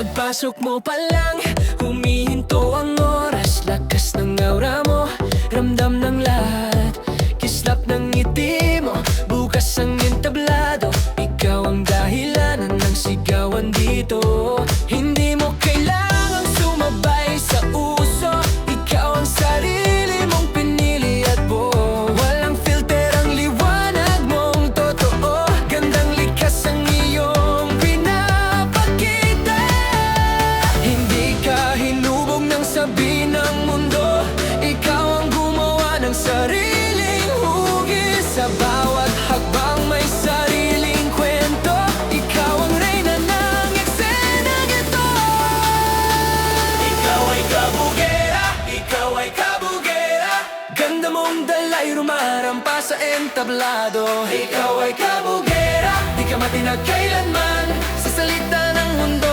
Pagpasok mo pa lang, humihinto ang oras. Lakas ng aura mo, ramdam ng lahat. Kislap ng ngiti mo, bukas ang entablado. Ikaw ang dahilan ng sigawan dito. Hindi mo kailangang sumabay sa uso. Ikaw ang sarili mong pinili at buo. Walang filter ang liwanag mong totoo. Gandang likas ang iyong pinapakita. Hindi ka hinubog ng sabi ng mundo. Ikaw ang gumawa ng sariling hugis. Sa bawat hakbang may sariling kwento. Ikaw ang reyna ng eksenang ito. Ikaw ay kabugera, ikaw ay kabugera. Ganda mong dalay rumarampa sa entablado. Ikaw ay kabugera, di ka matinag kailanman sa salita ng mundo.